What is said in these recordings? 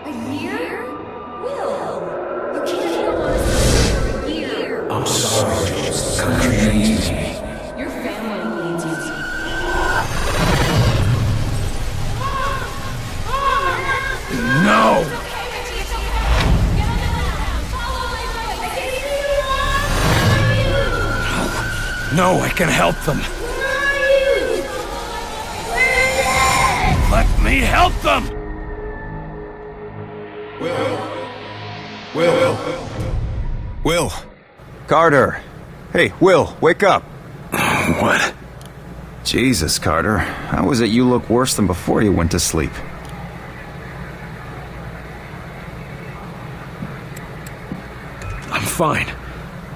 A year? Will, you can't hold on to something for a year. I'm sorry, the country needs me. Your family needs you. No! It's okay, Richie, it's okay. Get on the ground. Follow my voice. I can hear you. No, I can help them. Where are you? Where is it? Let me help them! Will. Carter. Hey, Will, wake up. What? Jesus, Carter. How is it you look worse than before you went to sleep? I'm fine.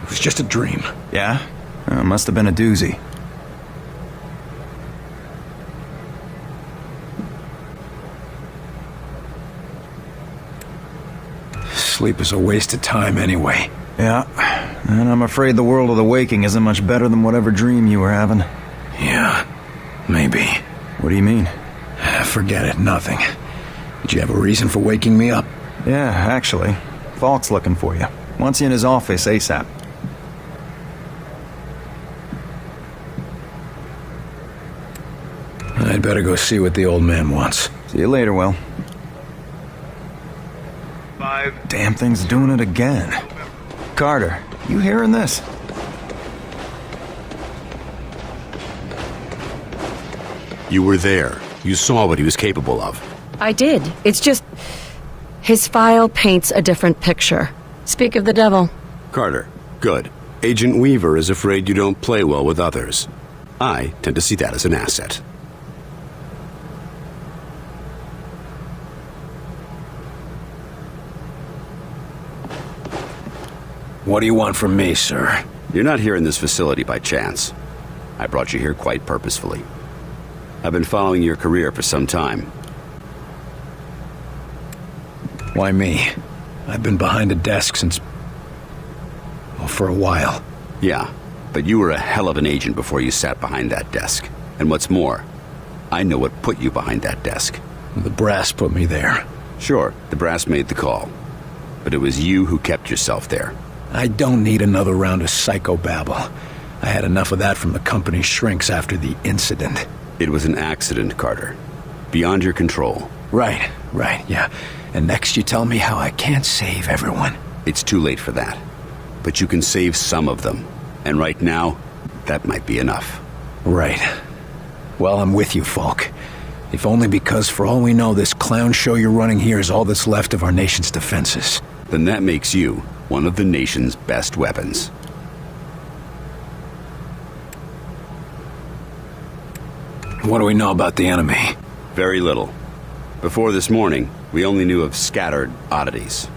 It was just a dream. Yeah? Must have been a doozy. Sleep is a waste of time anyway. Yeah, and I'm afraid the world of the waking isn't much better than whatever dream you were having. Yeah, maybe. What do you mean? Forget it, nothing. Did you have a reason for waking me up? Yeah, actually. Falk's looking for you. Wants you in his office ASAP. I'd better go see what the old man wants. See you later, Will. 5. Damn thing's doing it again. Carter, you hearing this? You were there. You saw what he was capable of. I did. It's just... his file paints a different picture. Speak of the devil. Carter, good. Agent Weaver is afraid you don't play well with others. I tend to see that as an asset. What do you want from me, sir? You're not here in this facility by chance. I brought you here quite purposefully. I've been following your career for some time. Why me? I've been behind a desk since... well, for a while. Yeah, but you were a hell of an agent before you sat behind that desk. And what's more, I know what put you behind that desk. The brass put me there. Sure, the brass made the call. But it was you who kept yourself there. I don't need another round of psychobabble. I had enough of that from the company's shrinks after the incident. It was an accident, Carter. Beyond your control. Right, yeah. And next you tell me how I can't save everyone. It's too late for that. But you can save some of them. And right now, that might be enough. Right. Well, I'm with you, Falk. If only because, for all we know, this clown show you're running here is all that's left of our nation's defenses. Then that makes you one of the nation's best weapons. What do we know about the enemy? Very little. Before this morning, we only knew of scattered oddities.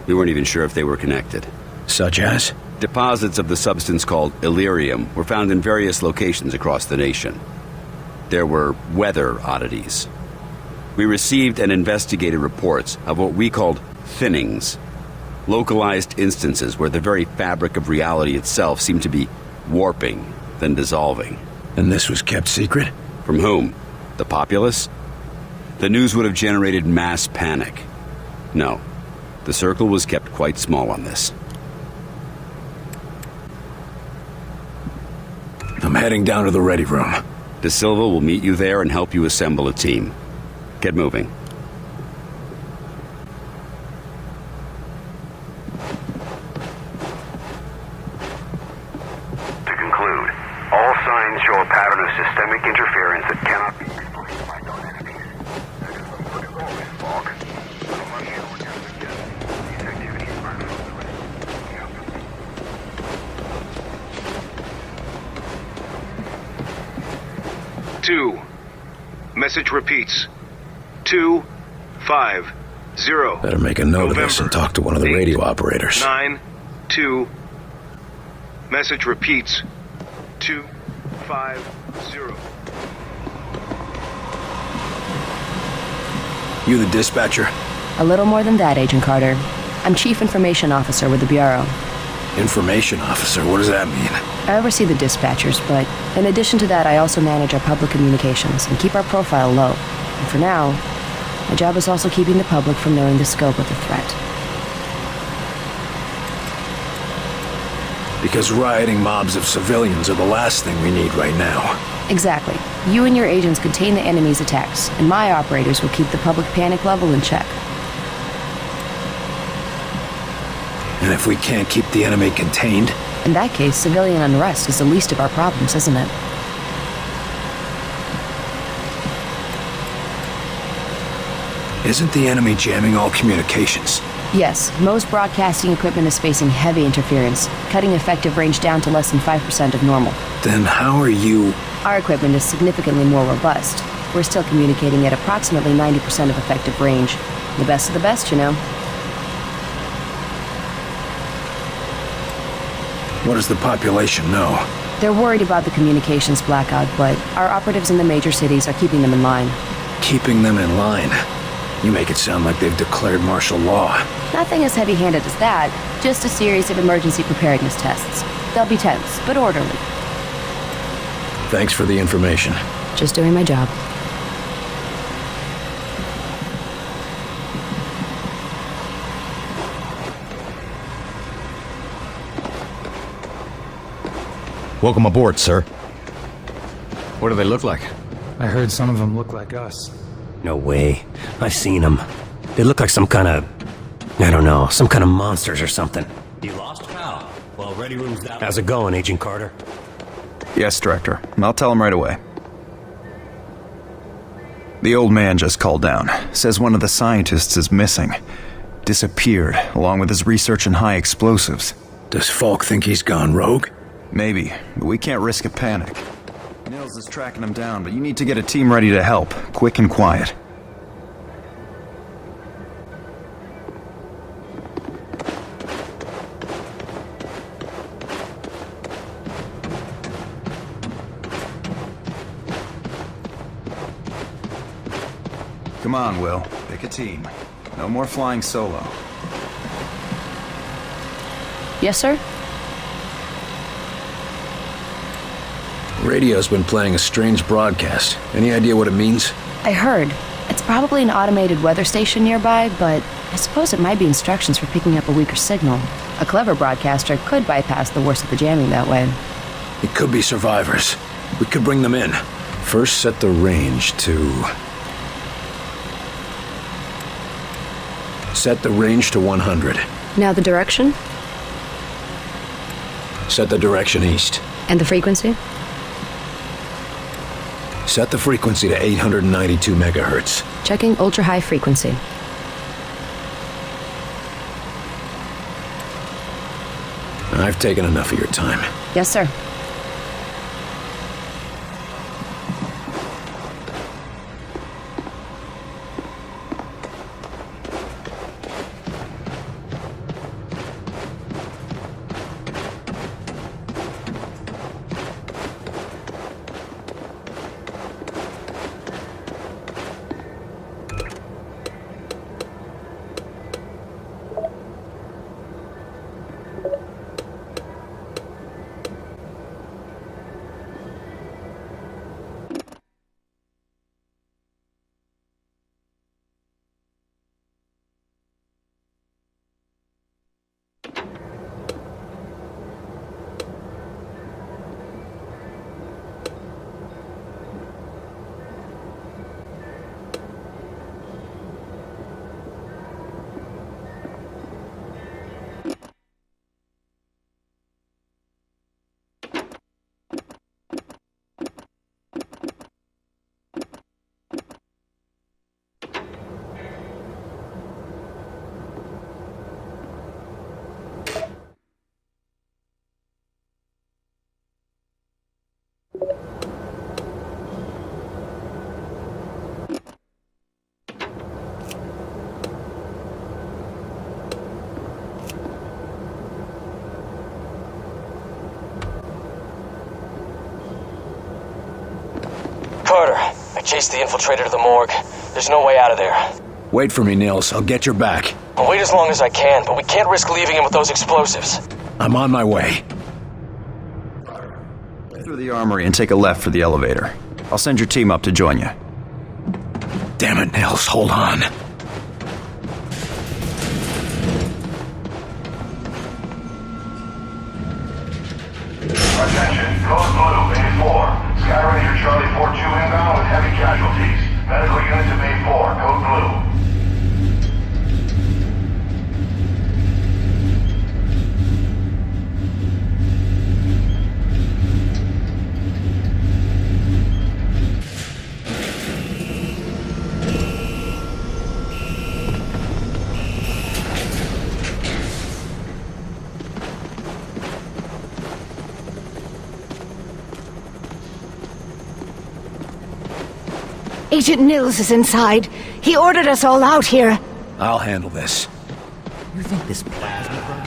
We weren't even sure if they were connected. Such as? Deposits of the substance called Illyrium were found in various locations across the nation. There were weather oddities. We received and investigated reports of what we called thinnings. Localized instances where the very fabric of reality itself seemed to be warping, then dissolving. And this was kept secret? From whom? The populace? The news would have generated mass panic. No, the circle was kept quite small on this. I'm heading down to the ready room. De Silva will meet you there and help you assemble a team. Get moving. To conclude, all signs show a pattern of systemic interference that cannot be explained by known enemies. That is some critical risk, Falk. Unless you or your suggest these activities are fruitless. Two. Message repeats. 250. Better make a note of this and talk to one of the radio operators. 9-2. Message repeats. 250. You the dispatcher? A little more than that, Agent Carter. I'm Chief Information Officer with the Bureau. Information officer, what does that mean? I oversee the dispatchers, but in addition to that, I also manage our public communications and keep our profile low. And for now, My job is also keeping the public from knowing the scope of the threat. Because rioting mobs of civilians are the last thing we need right now. Exactly. You and your agents contain the enemy's attacks, and my operators will keep the public panic level in check. And if we can't keep the enemy contained? In that case, civilian unrest is the least of our problems, isn't it? Isn't the enemy jamming all communications? Yes, most broadcasting equipment is facing heavy interference, cutting effective range down to less than 5% of normal. Then how are you... Our equipment is significantly more robust. We're still communicating at approximately 90% of effective range. The best of the best, you know. What does the population know? They're worried about the communications blackout, but our operatives in the major cities are keeping them in line. Keeping them in line? You make it sound like they've declared martial law. Nothing as heavy-handed as that, just a series of emergency preparedness tests. They'll be tense, but orderly. Thanks for the information. Just doing my job. Welcome aboard, sir. What do they look like? I heard some of them look like us. No way. I've seen them. They look like some kind of... I don't know, some kind of monsters or something. You lost, pal? Well, ready room's down. How's it going, Agent Carter? Yes, Director. I'll tell him right away. The old man just called down. Says one of the scientists is missing. Disappeared, along with his research in high explosives. Does Falk think he's gone rogue? Maybe, but we can't risk a panic. Nils is tracking him down, but you need to get a team ready to help, quick and quiet. Come on, Will. Pick a team. No more flying solo. Yes, sir? Radio's been playing a strange broadcast. Any idea what it means? I heard. It's probably an automated weather station nearby, but I suppose it might be instructions for picking up a weaker signal. A clever broadcaster could bypass the worst of the jamming that way. It could be survivors. We could bring them in. First, set the range to... Set the range to 100. Now the direction? Set the direction east. And the frequency? Set the frequency to 892 megahertz. Checking ultra-high frequency. I've taken enough of your time. Yes, sir. Carter, I chased the infiltrator to the morgue. There's no way out of there. Wait for me, Nils. I'll get your back. I'll wait as long as I can, but we can't risk leaving him with those explosives. I'm on my way. Through the armory and take a left for the elevator. I'll send your team up to join you. Damn it, Nils, hold on. Attention, Code Blue, Bay 4. Sky Ranger Charlie 42 inbound with heavy casualties. Medical unit to Bay 4, Code Blue. Agent Nils is inside. He ordered us all out here. I'll handle this. You think this plasma...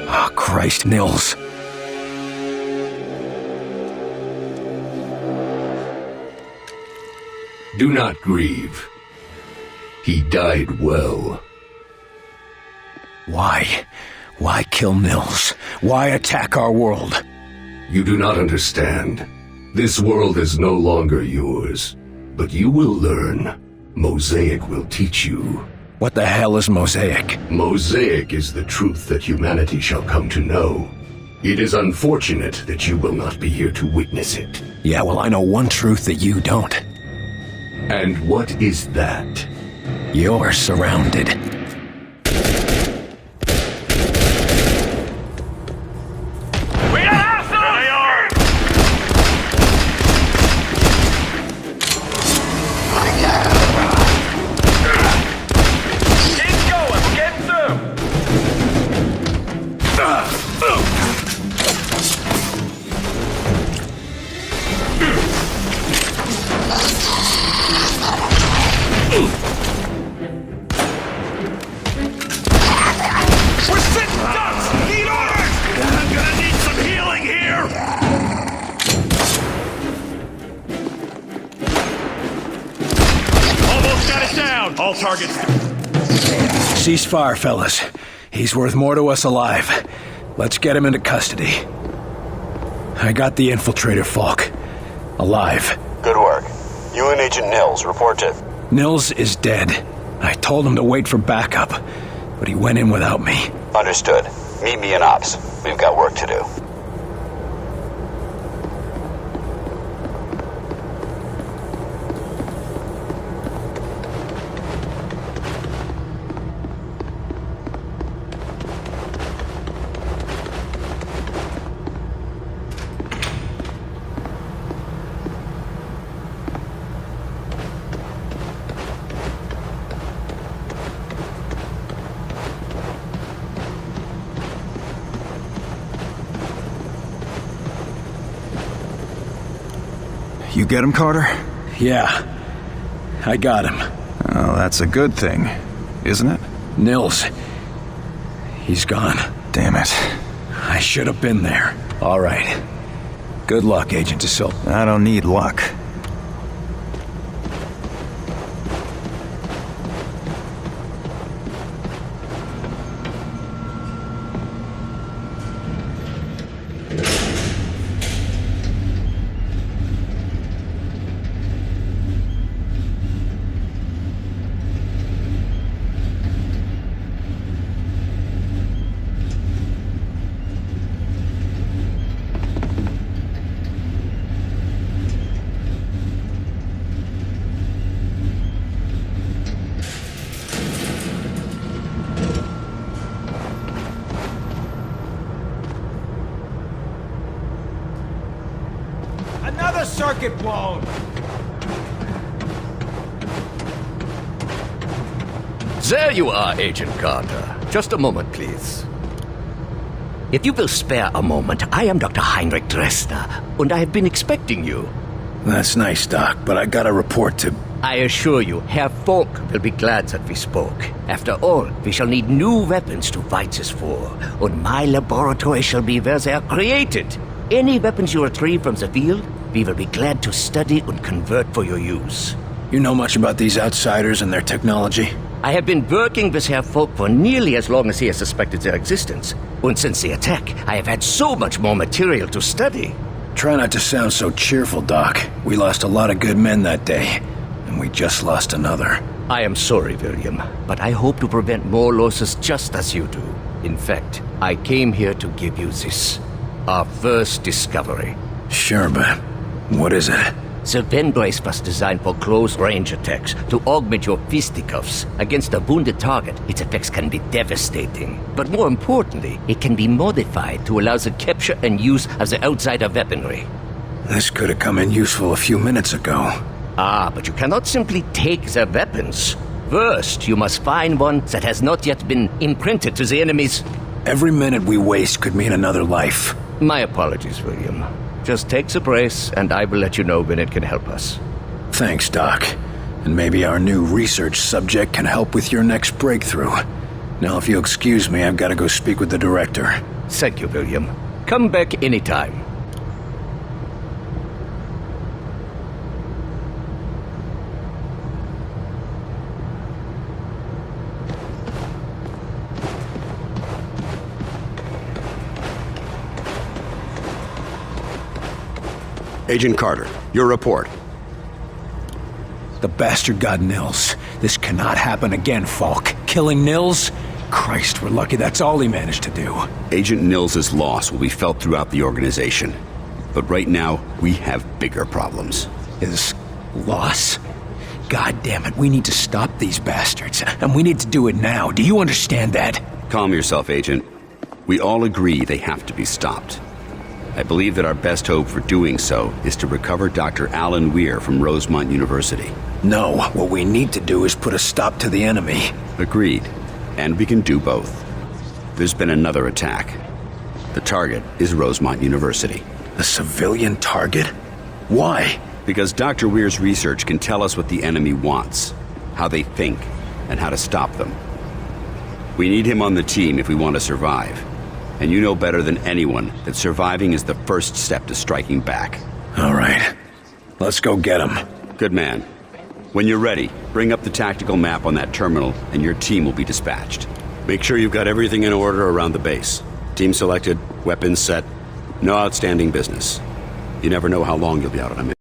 Oh, Christ, Nils. Do not grieve. He died well. Why? Why kill Nils? Why attack our world? You do not understand. This world is no longer yours. But you will learn. Mosaic will teach you. What the hell is Mosaic? Mosaic is the truth that humanity shall come to know. It is unfortunate that you will not be here to witness it. Yeah, well, I know one truth that you don't. And what is that? You're surrounded. All targets... Ceasefire, fellas. He's worth more to us alive. Let's get him into custody. I got the infiltrator, Falk. Alive. Good work. You and Agent Nils, report to... Nils is dead. I told him to wait for backup, but he went in without me. Understood. Meet me in Ops. We've got work to do. You get him, Carter? Yeah. I got him. Oh, that's a good thing, isn't it? Nils. He's gone. Damn it. I should have been there. All right. Good luck, Agent De Silva. I don't need luck. Another circuit blown! There you are, Agent Carter. Just a moment, please. If you will spare a moment, I am Dr. Heinrich Dresner, and I have been expecting you. That's nice, Doc, but I got a report to... I assure you, Herr Falk will be glad that we spoke. After all, we shall need new weapons to fight this war, and my laboratory shall be where they are created. Any weapons you retrieve from the field, we will be glad to study and convert for your use. You know much about these outsiders and their technology? I have been working with Herr Falk for nearly as long as he has suspected their existence. And since the attack, I have had so much more material to study. Try not to sound so cheerful, Doc. We lost a lot of good men that day, and we just lost another. I am sorry, William, but I hope to prevent more losses just as you do. In fact, I came here to give you this. Our first discovery. Sure, but what is it? The Ven brace was designed for close-range attacks to augment your fisticuffs. Against a wounded target, its effects can be devastating. But more importantly, it can be modified to allow the capture and use of the outsider weaponry. This could have come in useful a few minutes ago. Ah, but you cannot simply take their weapons. First, you must find one that has not yet been imprinted to the enemy's... Every minute we waste could mean another life. My apologies, William. Just take the brace, and I will let you know when it can help us. Thanks, Doc. And maybe our new research subject can help with your next breakthrough. Now, if you'll excuse me, I've got to go speak with the director. Thank you, William. Come back anytime. Agent Carter, your report. The bastard got Nils. This cannot happen again, Falk. Killing Nils? Christ, we're lucky that's all he managed to do. Agent Nils' loss will be felt throughout the organization. But right now, we have bigger problems. His loss? God damn it, we need to stop these bastards. And we need to do it now. Do you understand that? Calm yourself, Agent. We all agree they have to be stopped. I believe that our best hope for doing so is to recover Dr. Alan Weir from Rosemont University. No, what we need to do is put a stop to the enemy. Agreed. And we can do both. There's been another attack. The target is Rosemont University. A civilian target? Why? Because Dr. Weir's research can tell us what the enemy wants, how they think, and how to stop them. We need him on the team if we want to survive. And you know better than anyone that surviving is the first step to striking back. All right. Let's go get him. Good man. When you're ready, bring up the tactical map on that terminal and your team will be dispatched. Make sure you've got everything in order around the base. Team selected, weapons set, no outstanding business. You never know how long you'll be out on a mission.